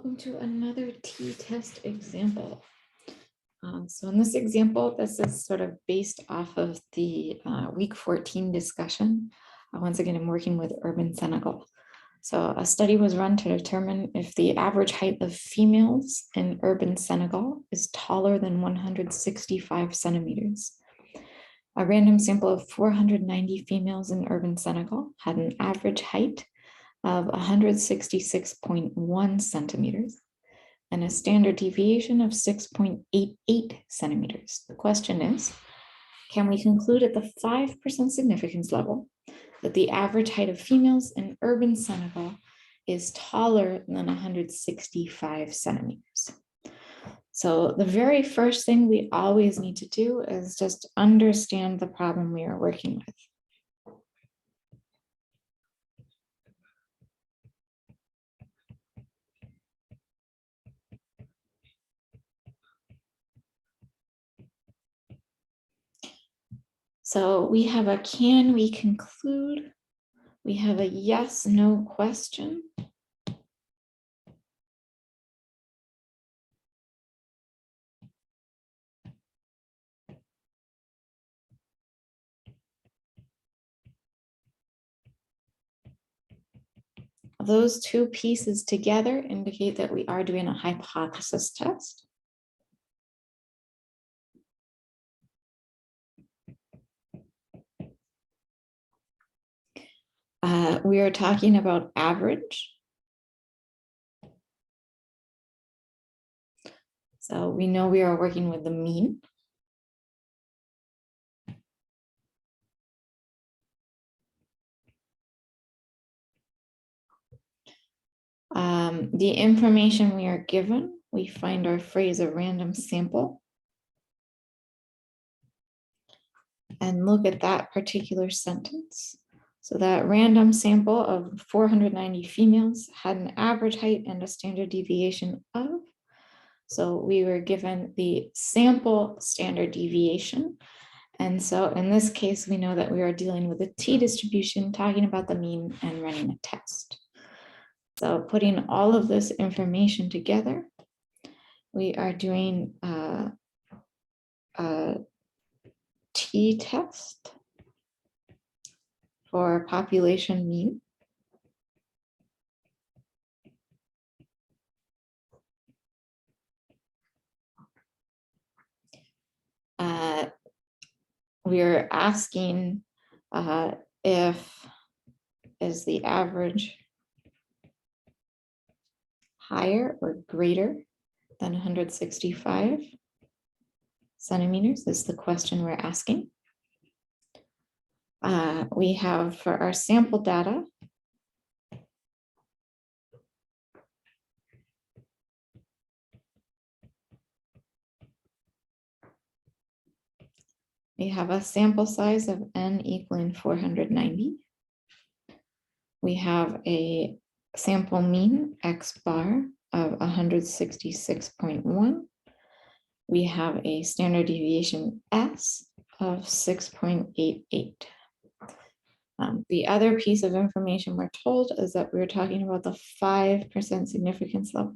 Welcome to another t-test example. So in this example, this is sort of based off of the week 14 discussion. Once again, I'm working with urban Senegal. So a study was run to determine if the average height of females in urban Senegal is taller than 165 centimeters. A random sample of 490 females in urban Senegal had an average height of 166.1 centimeters and a standard deviation of 6.88 centimeters. The question is, can we conclude at the 5% significance level that the average height of females in urban Senegal is taller than 165 centimeters? So the very first thing we always need to do is just understand the problem we are working with. So we have a can we conclude? We have a yes, no question. Those two pieces together indicate that we are doing a hypothesis test. We are talking about average. So we know we are working with the mean. The information we are given, we find our phrase a random sample. And look at that particular sentence. So that random sample of 490 females had an average height and a standard deviation of. So we were given the sample standard deviation. And so in this case, we know that we are dealing with a t-distribution, talking about the mean and running a test. So putting all of this information together, we are doing a t-test for population mean. We are asking if is the average higher or greater than 165 centimeters is the question we're asking. We have for our sample data, we have a sample size of n equaling 490. We have a sample mean x bar of 166.1. We have a standard deviation S of 6.88. The other piece of information we're told is that we're talking about the 5% significance level.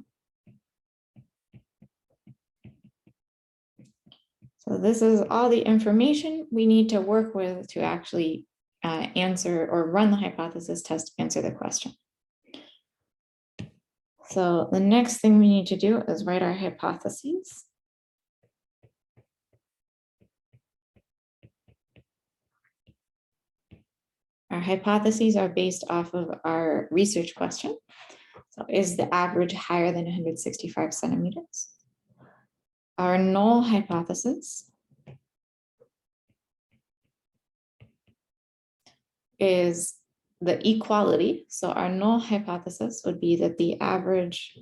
So this is all the information we need to work with to actually answer or run the hypothesis test to answer the question. So the next thing we need to do is write our hypotheses. Our hypotheses are based off of our research question. So is the average higher than 165 centimeters? Our null hypothesis is the equality. So our null hypothesis would be that the average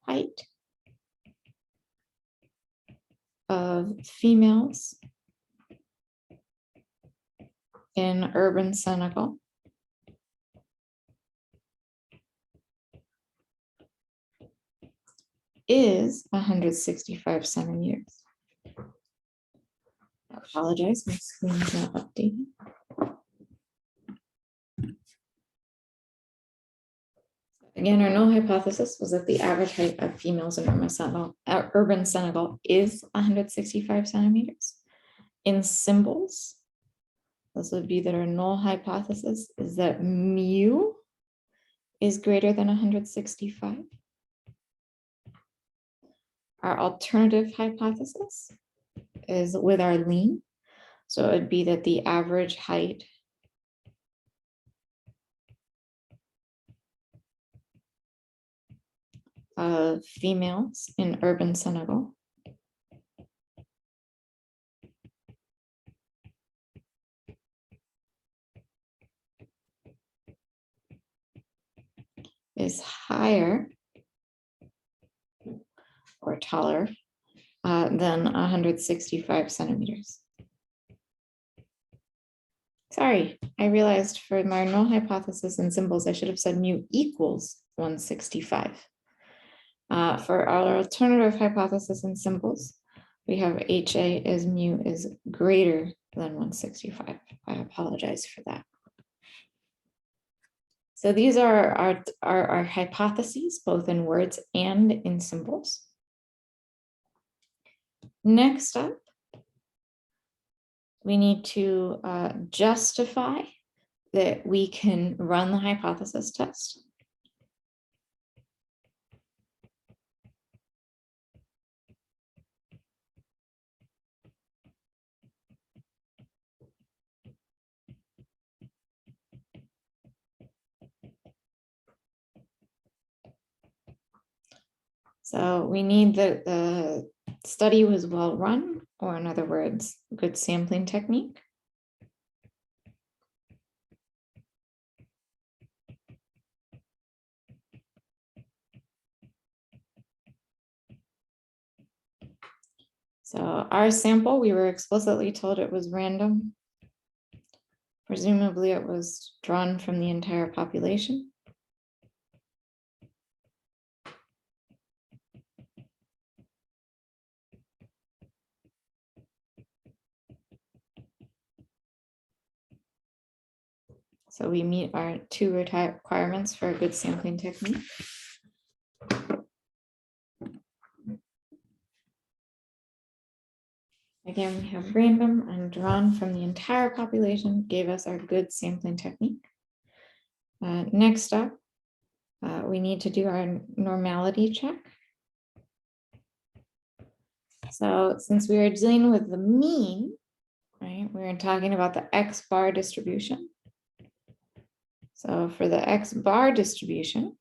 height of females in urban Senegal is 165 centimeters. I apologize, my screen is not updating. Again, our null hypothesis was that the average height of females in urban Senegal is 165 centimeters. In symbols, this would be that our null hypothesis is that mu is greater than 165. Our alternative hypothesis is with our lean. So it would be that the average height of females in urban Senegal is higher or taller than 165 centimeters. Sorry, I realized for my null hypothesis and symbols, I should have said mu equals 165. For our alternative hypothesis and symbols, we have HA as mu is greater than 165. I apologize for that. So these are our hypotheses, both in words and in symbols. Next up, we need to justify that we can run the hypothesis test. So we need that the study was well run, or in other words, good sampling technique. So our sample, we were explicitly told it was random. Presumably it was drawn from the entire population. So we meet our two requirements for a good sampling technique. Again, we have random and drawn from the entire population, gave us our good sampling technique. Next up, we need to do our normality check. So since we are dealing with the mean, right, we're talking about the X bar distribution. So for the X bar distribution,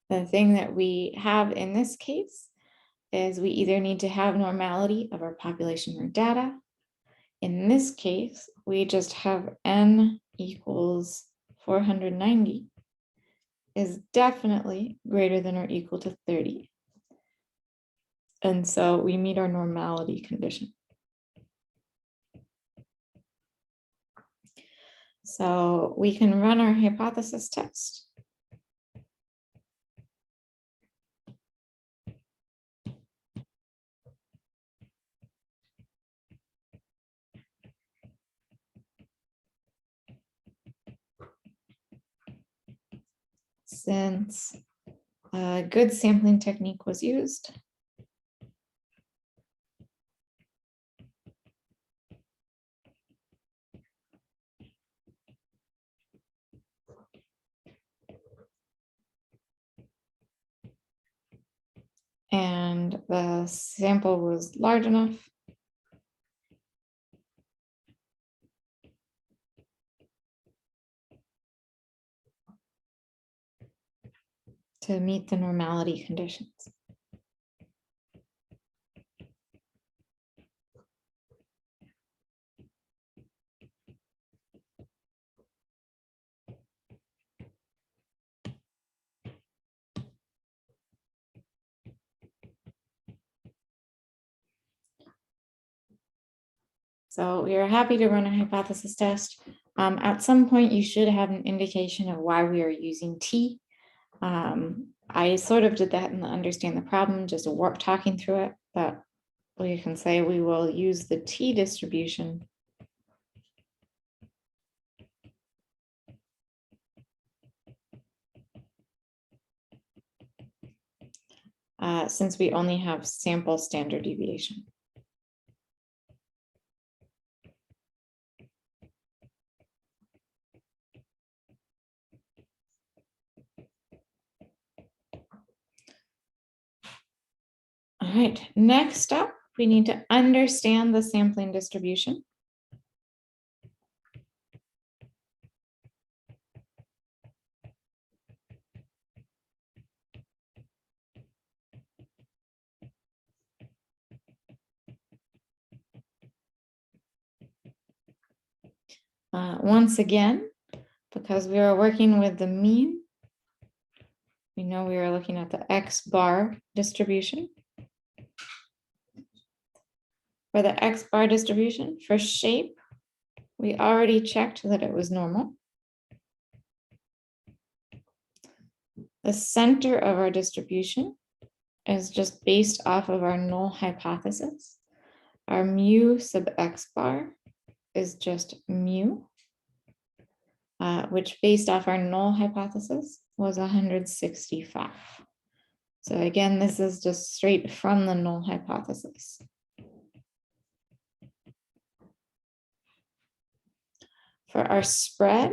the thing that we have in this case is we either need to have normality of our population or data. In this case, we just have n equals 490 is definitely greater than or equal to 30. And so we meet our normality condition. So we can run our hypothesis test. Since a good sampling technique was used, and the sample was large enough to meet the normality conditions. So we are happy to run a hypothesis test. At some point, you should have an indication of why we are using T. I sort of did that in the understand the problem, just talking through it, but we can say we will use the T distribution since we only have sample standard deviation. All right, next up, we need to understand the sampling distribution. Once again, because we are working with the mean, we know we are looking at the X bar distribution. For the X bar distribution, for shape, we already checked that it was normal. The center of our distribution is just based off of our null hypothesis. Our mu sub X bar is just mu, which based off our null hypothesis was 165. So again, this is just straight from the null hypothesis. For our spread,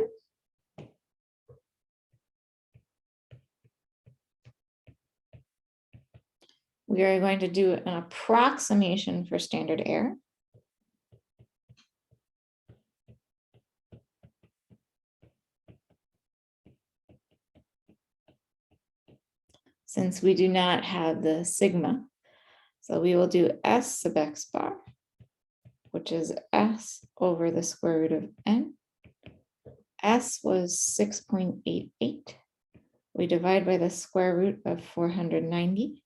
we are going to do an approximation for standard error. Since we do not have the sigma, so we will do S sub X bar, which is S over the square root of n. S was 6.88. We divide by the square root of 490.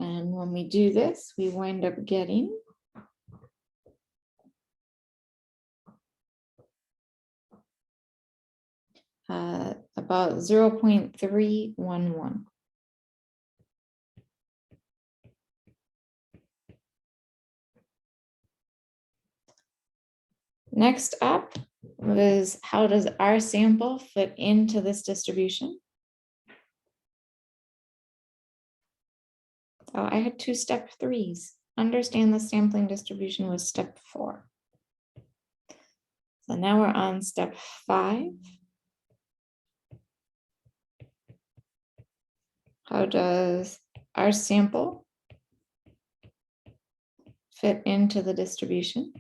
And when we do this, we wind up getting about 0.311. Next up was, how does our sample fit into this distribution? So I had 2 step 3s. Understand the sampling distribution was step 4. So now we're on step 5. How does our sample fit into the distribution?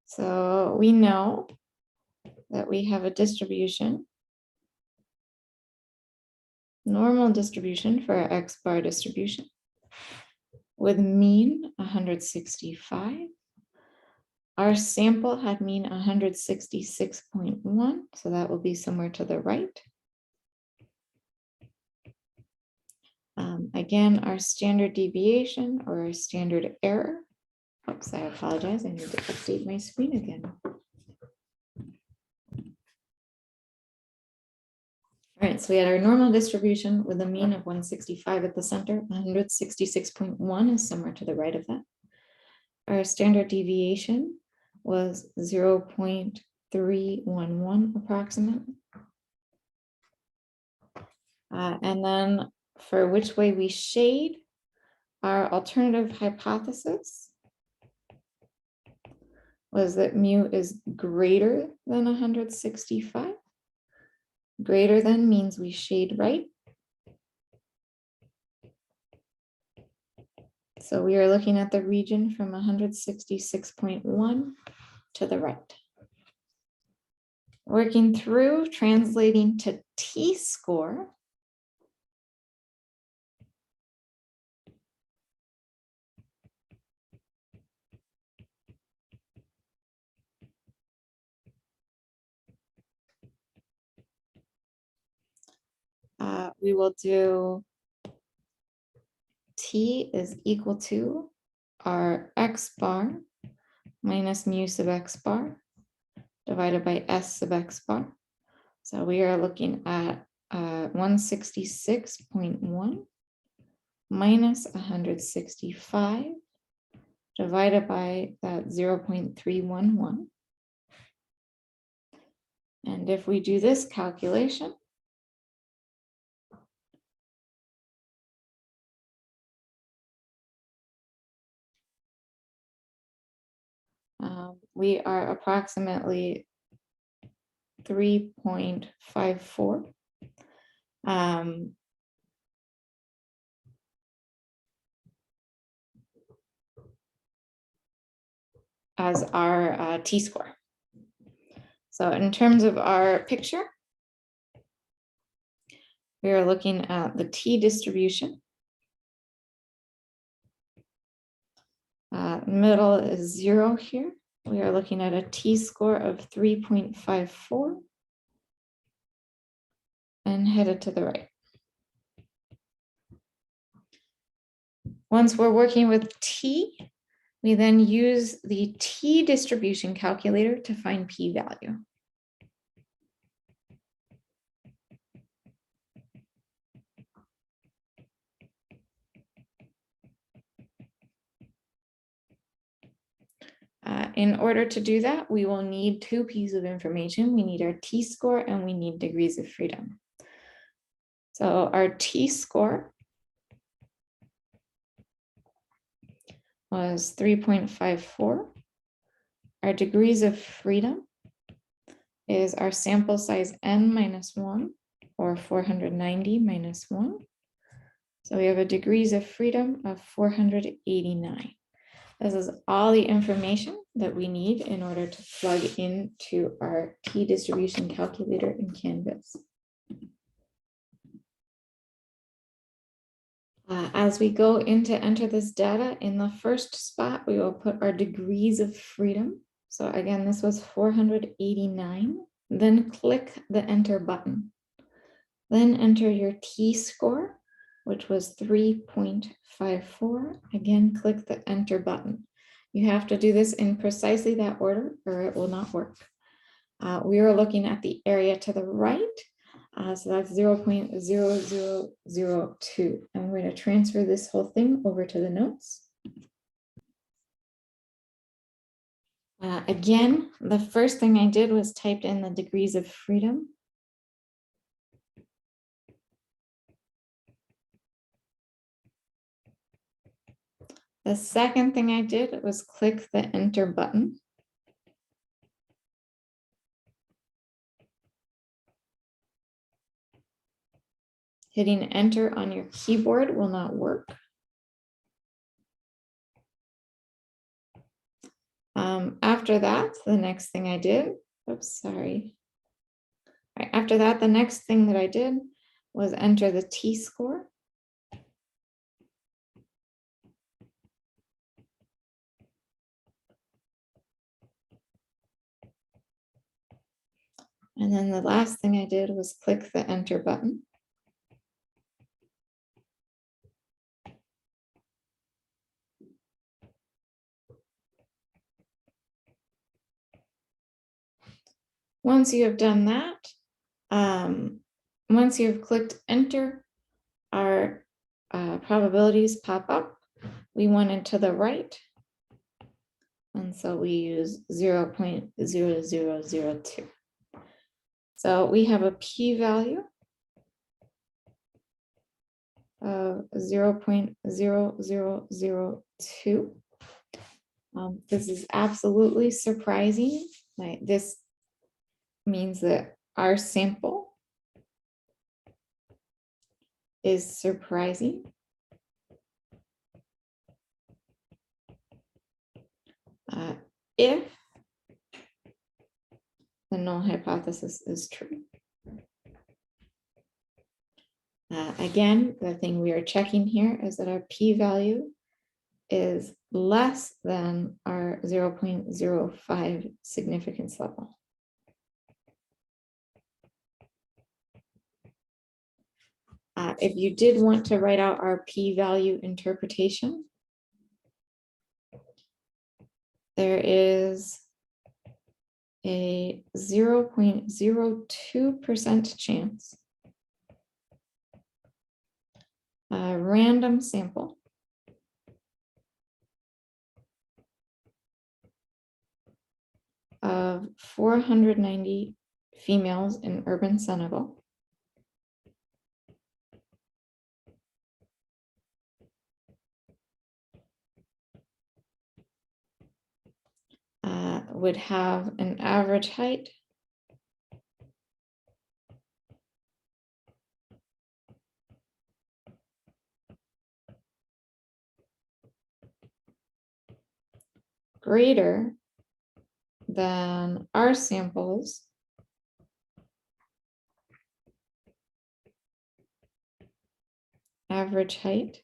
So we know that we have a distribution, normal distribution for our X bar distribution, with mean 165. Our sample had mean 166.1, so that will be somewhere to the right. Again, our standard deviation or our standard error. Oops, I apologize. I need to update my screen again. All right, so we had our normal distribution with a mean of 165 at the center. 166.1 is somewhere to the right of that. Our standard deviation was 0.311 approximately. And then for which way we shade, our alternative hypothesis was that mu is greater than 165. Greater than means we shade right. So we are looking at the region from 166.1 to the right. Working through, translating to t-score. We will do t is equal to our X bar minus mu sub X bar divided by S sub X bar. So we are looking at 166.1 minus 165 divided by that 0.311. And if we do this calculation, we are approximately 3.54. As our t-score. So in terms of our picture, we are looking at the t-distribution. Middle is 0 here. We are looking at a t-score of 3.54 and headed to the right. Once we're working with t, we then use the t-distribution calculator to find p-value. In order to do that, we will need two pieces of information. We need our t-score and we need degrees of freedom. So our t-score was 3.54. Our degrees of freedom is our sample size n minus 1, or 490 minus 1. So we have a degrees of freedom of 489. This is all the information that we need in order to plug into our t-distribution calculator in Canvas. As we go in to enter this data, in the first spot, we will put our degrees of freedom. So again, this was 489. Then click the enter button. Then enter your t-score, which was 3.54. Again, click the enter button. You have to do this in precisely that order or it will not work. We are looking at the area to the right. So that's 0.0002. I'm going to transfer this whole thing over to the notes. Again, the first thing I did was typed in the degrees of freedom. The second thing I did was click the enter button. Hitting enter on your keyboard will not work. After that, the next thing I did, after that, the next thing that I did was enter the t-score. And then the last thing I did was click the enter button. Once you have done that, once you've clicked enter, our probabilities pop up. We went into the right. And so we use 0.0002. So we have a p-value of 0.0002. This is absolutely surprising. This means that our sample is surprising. If the null hypothesis is true. Again, the thing we are checking here is that our p-value is less than our 0.05 significance level. If you did want to write out our p-value interpretation, there is a 0.02% chance a random sample of 490 females in urban Senegal would have an average height greater than our samples average height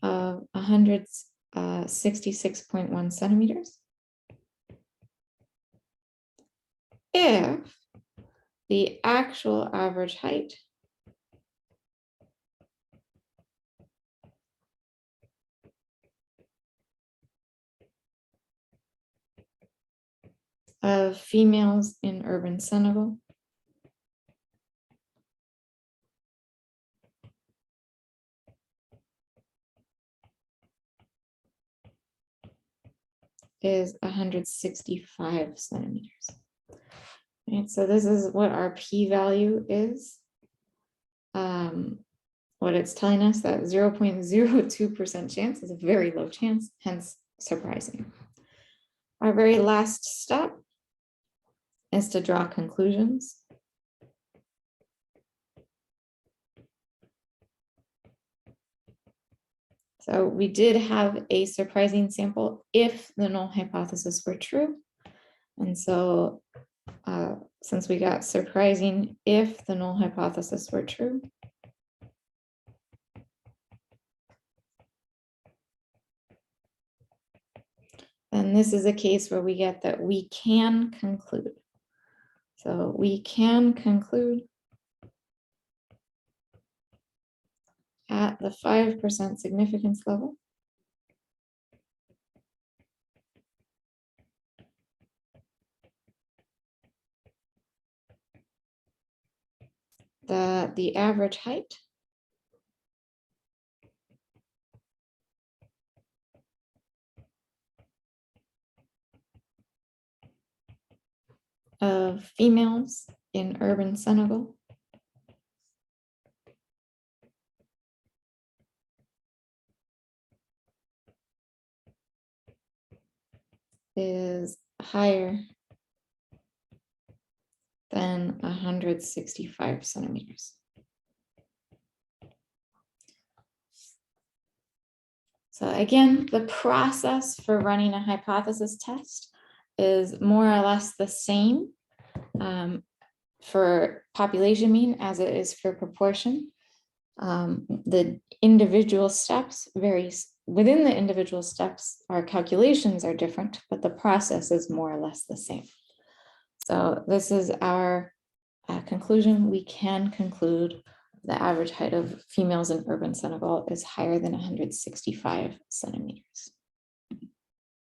of 166.1 centimeters if the actual average height of females in urban Senegal is 165 centimeters. Right, so this is what our p-value is. What it's telling us, that 0.02% chance is a very low chance, hence surprising. Our very last step is to draw conclusions. So we did have a surprising sample if the null hypothesis were true. And so since we got surprising if the null hypothesis were true, then this is a case where we get that we can conclude. So we can conclude at the 5% significance level that the average height of females in urban Senegal is higher than 165 centimeters. So again, the process for running a hypothesis test is more or less the same for population mean as it is for proportion. The individual steps varies. Within the individual steps, our calculations are different, but the process is more or less the same. So this is our conclusion. We can conclude the average height of females in urban Senegal is higher than 165 centimeters.